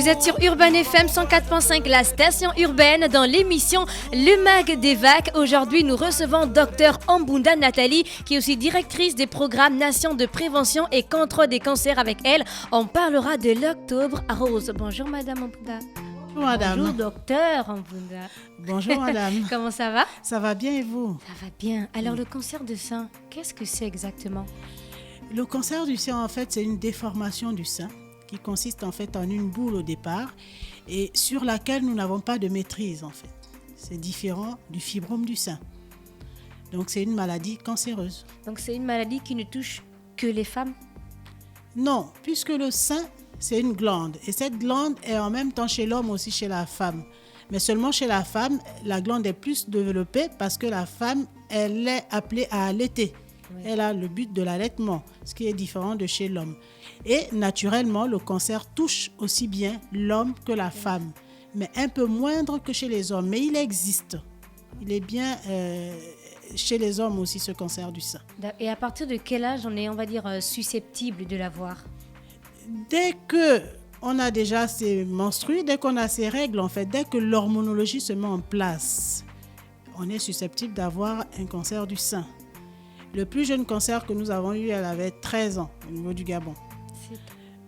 Vous êtes sur Urban FM 104.5, la station urbaine, dans l'émission Le Mag des Vagues. Aujourd'hui, nous recevons Dr Ambunda Nathalie, qui est aussi directrice des programmes Nation de prévention et contrôle des cancers. Avec elle, on parlera de l'Octobre Rose. Bonjour Madame Ambunda. Bonjour Madame. Bonjour Docteur Ambunda. Bonjour Madame. Comment ça va? Ça va bien et vous? Ça va bien. Alors le cancer du sein, qu'est-ce que c'est exactement? Le cancer du sein, en fait, c'est une déformation du sein qui consiste en fait en une boule au départ et sur laquelle nous n'avons pas de maîtrise en fait. C'est différent du fibrome du sein. Donc c'est une maladie cancéreuse. Donc c'est une maladie qui ne touche que les femmes? Non, puisque le sein, c'est une glande et cette glande est en même temps chez l'homme aussi chez la femme. Mais seulement chez la femme, la glande est plus développée parce que la femme, elle est appelée à allaiter. Oui. Elle a le but de l'allaitement, ce qui est différent de chez l'homme. Et naturellement, le cancer touche aussi bien l'homme que la femme, mais un peu moindre que chez les hommes. Mais il existe. Il est bien chez les hommes aussi, ce cancer du sein. Et à partir de quel âge on est, on va dire, susceptible de l'avoir? Dès qu'on a déjà ses menstrues, dès qu'on a ses règles, en fait, dès que l'hormonologie se met en place, on est susceptible d'avoir un cancer du sein. Le plus jeune cancer que nous avons eu, elle avait 13 ans au niveau du Gabon.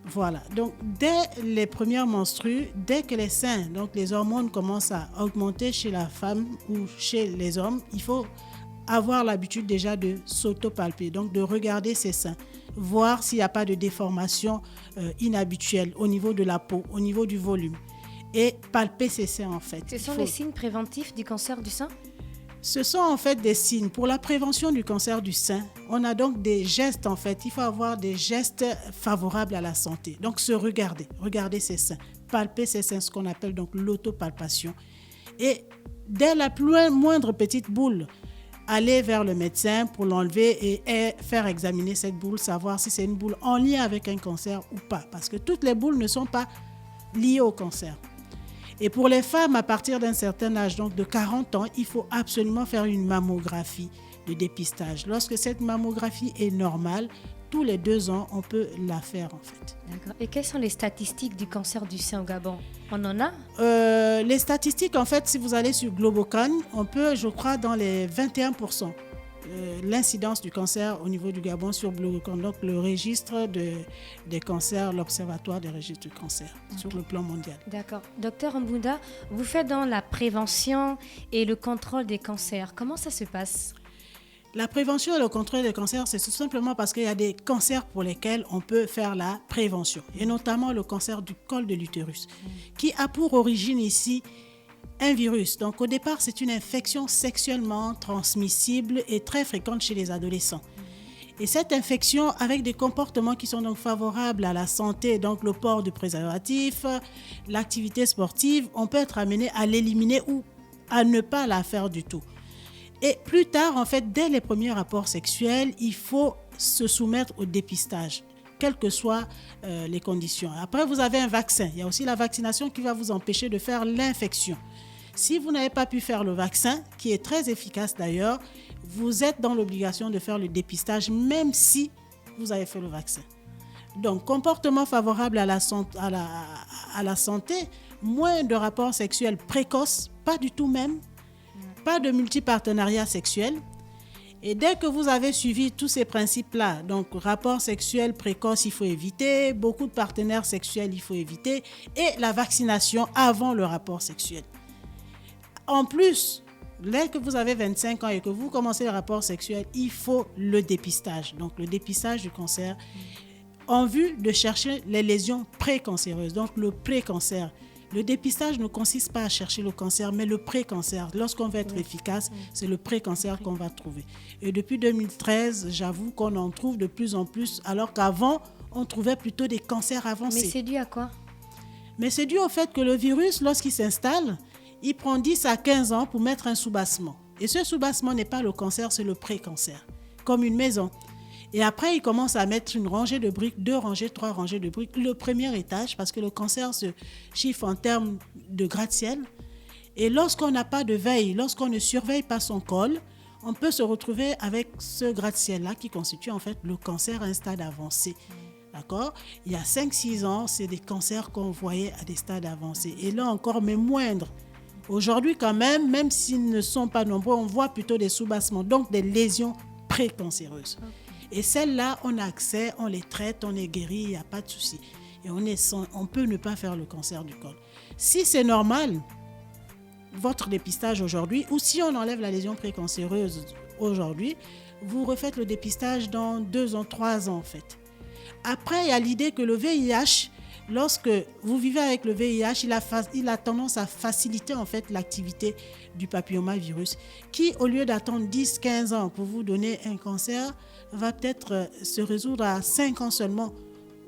Voilà. Donc, dès les premières menstrues, dès que les seins, donc les hormones commencent à augmenter chez la femme ou chez les hommes, il faut avoir l'habitude déjà de s'auto-palper, donc de regarder ses seins, voir s'il n'y a pas de déformation inhabituelle au niveau de la peau, au niveau du volume, et palper ses seins en fait. Ce sont les signes préventifs du cancer du sein? Ce sont en fait des signes. Pour la prévention du cancer du sein, on a donc des gestes en fait. Il faut avoir des gestes favorables à la santé. Donc se regarder ses seins, palper ses seins, ce qu'on appelle donc l'autopalpation. Et dès la moindre petite boule, aller vers le médecin pour l'enlever et faire examiner cette boule, savoir si c'est une boule en lien avec un cancer ou pas. Parce que toutes les boules ne sont pas liées au cancer. Et pour les femmes, à partir d'un certain âge, donc de 40 ans, il faut absolument faire une mammographie de dépistage. Lorsque cette mammographie est normale, tous les 2 ans, on peut la faire en fait. D'accord. Et quelles sont les statistiques du cancer du sein au Gabon? On en a? Les statistiques, en fait, si vous allez sur Globocan, on peut, je crois, dans les 21%. L'incidence du cancer au niveau du Gabon sur Globocan, donc le registre des cancers, l'observatoire des registres du cancer sur le plan mondial. D'accord. Docteur Ambunda, vous faites dans la prévention et le contrôle des cancers. Comment ça se passe? La prévention et le contrôle des cancers, c'est tout simplement parce qu'il y a des cancers pour lesquels on peut faire la prévention, et notamment le cancer du col de l'utérus, qui a pour origine ici un virus. Donc au départ, c'est une infection sexuellement transmissible et très fréquente chez les adolescents. Et cette infection, avec des comportements qui sont donc favorables à la santé, donc le port du préservatif, l'activité sportive, on peut être amené à l'éliminer ou à ne pas la faire du tout. Et plus tard, en fait, dès les premiers rapports sexuels, il faut se soumettre au dépistage, quelles que soient les conditions. Après, vous avez un vaccin. Il y a aussi la vaccination qui va vous empêcher de faire l'infection. Si vous n'avez pas pu faire le vaccin, qui est très efficace d'ailleurs, vous êtes dans l'obligation de faire le dépistage, même si vous avez fait le vaccin. Donc, comportement favorable à la santé, moins de rapports sexuels précoces, pas du tout même, pas de multipartenariat sexuel. Et dès que vous avez suivi tous ces principes-là, donc rapport sexuel précoce, il faut éviter, beaucoup de partenaires sexuels, il faut éviter, et la vaccination avant le rapport sexuel. En plus, dès que vous avez 25 ans et que vous commencez le rapport sexuel, il faut le dépistage. Donc le dépistage du cancer en vue de chercher les lésions précancéreuses, donc le précancer. Le dépistage ne consiste pas à chercher le cancer, mais le pré-cancer. Lorsqu'on veut être efficace, c'est le pré-cancer qu'on va trouver. Et depuis 2013, j'avoue qu'on en trouve de plus en plus, alors qu'avant, on trouvait plutôt des cancers avancés. Mais c'est dû à quoi? Mais c'est dû au fait que le virus, lorsqu'il s'installe, il prend 10 à 15 ans pour mettre un soubassement. Et ce soubassement n'est pas le cancer, c'est le pré-cancer, comme une maison. Et après, il commence à mettre une rangée de briques, 2 rangées, 3 rangées de briques. Le premier étage, parce que le cancer se chiffre en termes de gratte-ciel. Et lorsqu'on n'a pas de veille, lorsqu'on ne surveille pas son col, on peut se retrouver avec ce gratte-ciel-là qui constitue en fait le cancer à un stade avancé. D'accord? Il y a 5-6 ans, c'est des cancers qu'on voyait à des stades avancés. Et là encore, mais moindres. Aujourd'hui, quand même s'ils ne sont pas nombreux, on voit plutôt des soubassements, donc des lésions précancéreuses. Et celles-là, on a accès, on les traite, on les guérit, il n'y a pas de souci. Et on peut ne pas faire le cancer du col. Si c'est normal, votre dépistage aujourd'hui, ou si on enlève la lésion précancéreuse aujourd'hui, vous refaites le dépistage dans 2 ans, 3 ans en fait. Après, il y a l'idée que le VIH, lorsque vous vivez avec le VIH, il a tendance à faciliter en fait l'activité du papillomavirus qui, au lieu d'attendre 10-15 ans pour vous donner un cancer, va peut-être se résoudre à 5 ans seulement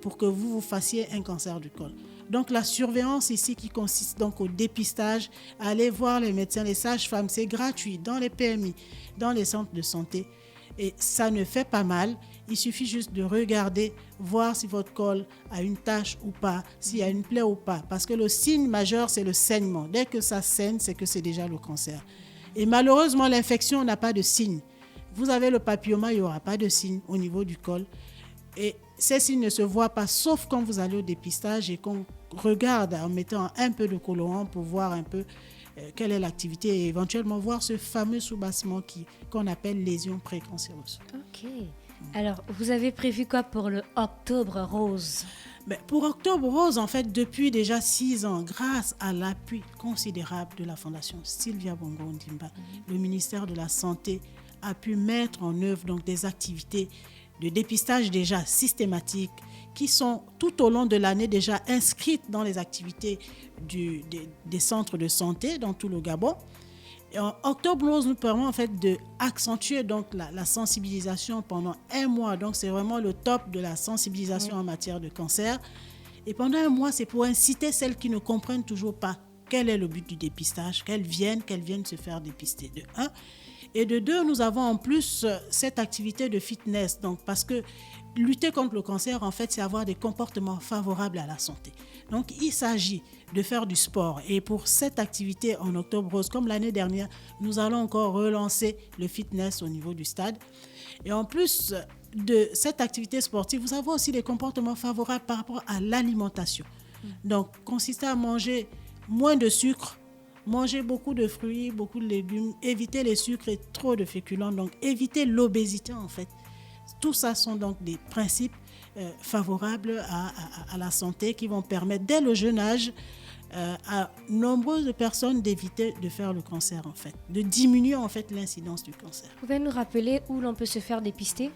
pour que vous fassiez un cancer du col. Donc la surveillance ici qui consiste donc au dépistage, aller voir les médecins, les sages-femmes, c'est gratuit dans les PMI, dans les centres de santé. Et ça ne fait pas mal. Il suffit juste de regarder, voir si votre col a une tache ou pas, s'il y a une plaie ou pas. Parce que le signe majeur, c'est le saignement. Dès que ça saigne, c'est que c'est déjà le cancer. Et malheureusement, l'infection n'a pas de signe. Vous avez le papilloma, il n'y aura pas de signe au niveau du col. Et ces signes ne se voient pas, sauf quand vous allez au dépistage et qu'on regarde en mettant un peu de colorant pour voir un peu quelle est l'activité et éventuellement voir ce fameux soubassement qu'on appelle lésion précancéreuse. Ok. Alors, vous avez prévu quoi pour le Octobre Rose? Pour Octobre Rose, en fait, depuis déjà 6 ans, grâce à l'appui considérable de la Fondation Sylvia Bongo Ondimba, le ministère de la Santé a pu mettre en œuvre donc, des activités de dépistage déjà systématiques qui sont tout au long de l'année déjà inscrites dans les activités des centres de santé dans tout le Gabon. Et en Octobre Rose nous permet en fait d'accentuer donc la sensibilisation pendant 1 mois. Donc c'est vraiment le top de la sensibilisation en matière de cancer. Et pendant 1 mois, c'est pour inciter celles qui ne comprennent toujours pas quel est le but du dépistage, qu'elles viennent se faire dépister de 1. Et de 2, nous avons en plus cette activité de fitness. Donc, parce que lutter contre le cancer, en fait, c'est avoir des comportements favorables à la santé. Donc, il s'agit de faire du sport. Et pour cette activité en Octobre Rose, comme l'année dernière, nous allons encore relancer le fitness au niveau du stade. Et en plus de cette activité sportive, vous avez aussi des comportements favorables par rapport à l'alimentation. Donc, consiste à manger moins de sucre, manger beaucoup de fruits, beaucoup de légumes, éviter les sucres et trop de féculents, donc éviter l'obésité en fait. Tout ça sont donc des principes favorables à la santé qui vont permettre dès le jeune âge à nombreuses personnes d'éviter de faire le cancer en fait, de diminuer en fait l'incidence du cancer. Vous pouvez nous rappeler où l'on peut se faire dépister?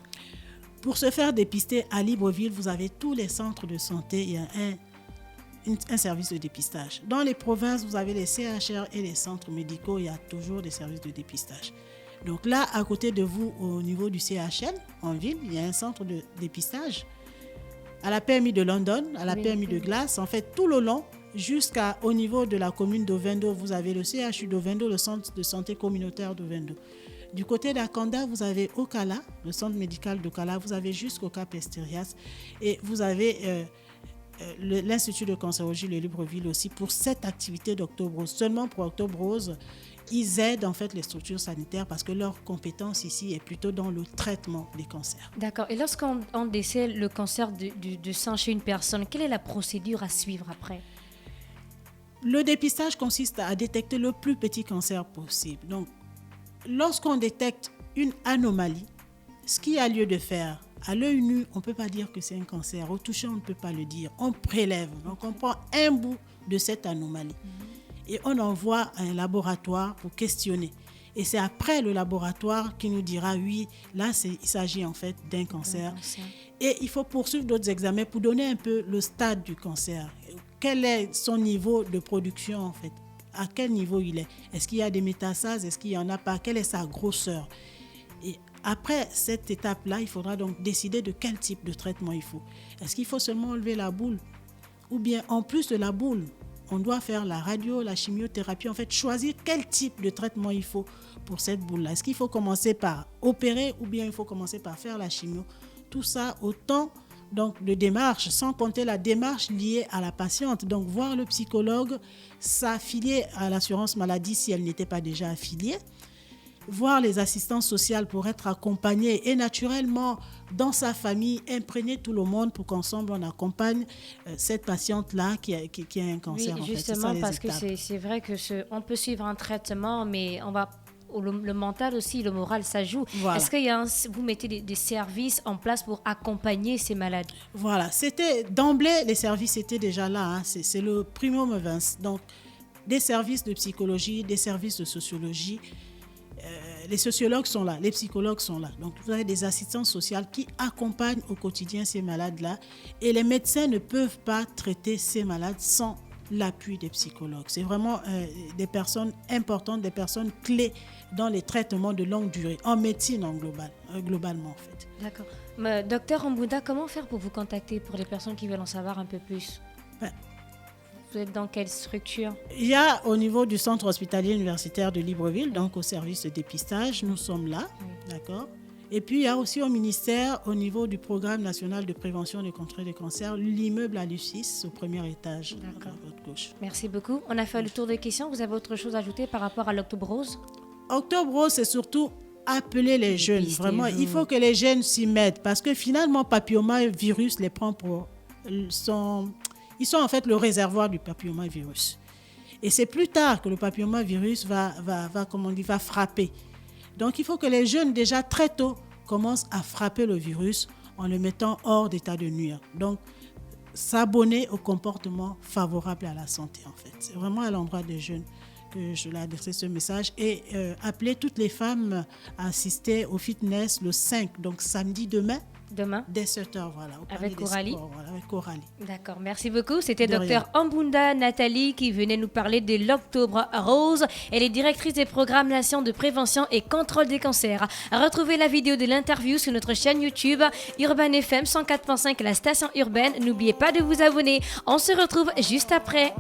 Pour se faire dépister à Libreville, vous avez tous les centres de santé, il y a un service de dépistage. Dans les provinces, vous avez les CHR et les centres médicaux, il y a toujours des services de dépistage. Donc là, à côté de vous, au niveau du CHL, en ville, il y a un centre de dépistage. À la PMI de London, à la PMI de Glace, en fait, tout le long, jusqu'au niveau de la commune d'Ovendo, vous avez le CHU d'Ovendo, le centre de santé communautaire d'Ovendo. Du côté d'Akanda, vous avez Okala, le centre médical d'Okala, vous avez jusqu'au Cap Estérias et vous avez l'Institut de cancérologie de Libreville aussi pour cette activité d'Octobre Rose. Seulement pour Octobre Rose, ils aident en fait les structures sanitaires parce que leur compétence ici est plutôt dans le traitement des cancers. D'accord. Et lorsqu'on décèle le cancer du sein chez une personne, quelle est la procédure à suivre après? Le dépistage consiste à détecter le plus petit cancer possible. Donc, lorsqu'on détecte une anomalie, ce qu'il y a lieu de faire, à l'œil nu, on ne peut pas dire que c'est un cancer. Au toucher, on ne peut pas le dire. On prélève. Donc, on prend un bout de cette anomalie et on envoie à un laboratoire pour questionner. Et c'est après le laboratoire qui nous dira, oui, là, il s'agit en fait d'un cancer. Et il faut poursuivre d'autres examens pour donner un peu le stade du cancer. Quel est son niveau de production en fait? À quel niveau il est? Est-ce qu'il y a des métastases? Est-ce qu'il n'y en a pas? Quelle est sa grosseur? Et après cette étape-là, il faudra donc décider de quel type de traitement il faut. Est-ce qu'il faut seulement enlever la boule? Ou bien en plus de la boule, on doit faire la radio, la chimiothérapie, en fait choisir quel type de traitement il faut pour cette boule-là. Est-ce qu'il faut commencer par opérer ou bien il faut commencer par faire la chimio? Tout ça autant donc de démarches, sans compter la démarche liée à la patiente. Donc voir le psychologue, s'affilier à l'assurance maladie si elle n'était pas déjà affiliée. voir les assistantes sociales pour être accompagné et naturellement, dans sa famille, imprégner tout le monde pour qu'ensemble, on accompagne cette patiente-là qui a un cancer. Oui, en justement, fait. parce que c'est vrai que on peut suivre un traitement, mais le mental aussi, le moral, ça joue. Voilà. Est-ce que vous mettez des services en place pour accompagner ces malades? Voilà, d'emblée, les services étaient déjà là. Hein. C'est le primo movens. Donc, des services de psychologie, des services de sociologie. Les sociologues sont là, les psychologues sont là. Donc, vous avez des assistants sociaux qui accompagnent au quotidien ces malades-là. Et les médecins ne peuvent pas traiter ces malades sans l'appui des psychologues. C'est vraiment des personnes importantes, des personnes clés dans les traitements de longue durée, en médecine globalement en fait. D'accord. Mais, docteur Ambunda, comment faire pour vous contacter pour les personnes qui veulent en savoir un peu plus? Vous êtes dans quelle structure? Il y a au niveau du centre hospitalier universitaire de Libreville, donc au service de dépistage, nous sommes là, d'accord. Et puis il y a aussi au ministère, au niveau du programme national de prévention et de contrôle des cancers, l'immeuble à l'U6 au premier étage, à votre gauche. Merci beaucoup. On a fait le tour des questions. Vous avez autre chose à ajouter par rapport à l'Octobre Rose? Octobre Rose, c'est surtout appeler les jeunes. Vraiment, il faut que les jeunes s'y mettent parce que finalement, papillomavirus les prend pour... Ils sont en fait le réservoir du papillomavirus. Et c'est plus tard que le papillomavirus va frapper. Donc, il faut que les jeunes, déjà très tôt, commencent à frapper le virus en le mettant hors d'état de nuire. Donc, s'abonner au comportement favorable à la santé, en fait. C'est vraiment à l'endroit des jeunes que je l'ai adressé ce message. Et appeler toutes les femmes à assister au fitness le 5, donc samedi demain, dès 7h, voilà. Avec Coralie. Voilà, avec Coralie. D'accord, merci beaucoup. C'était Dr Ambunda Nathalie qui venait nous parler de l'Octobre Rose. Elle est directrice des programmes Nation de prévention et contrôle des cancers. Retrouvez la vidéo de l'interview sur notre chaîne YouTube Urban FM 104.5, la station urbaine. N'oubliez pas de vous abonner. On se retrouve juste après.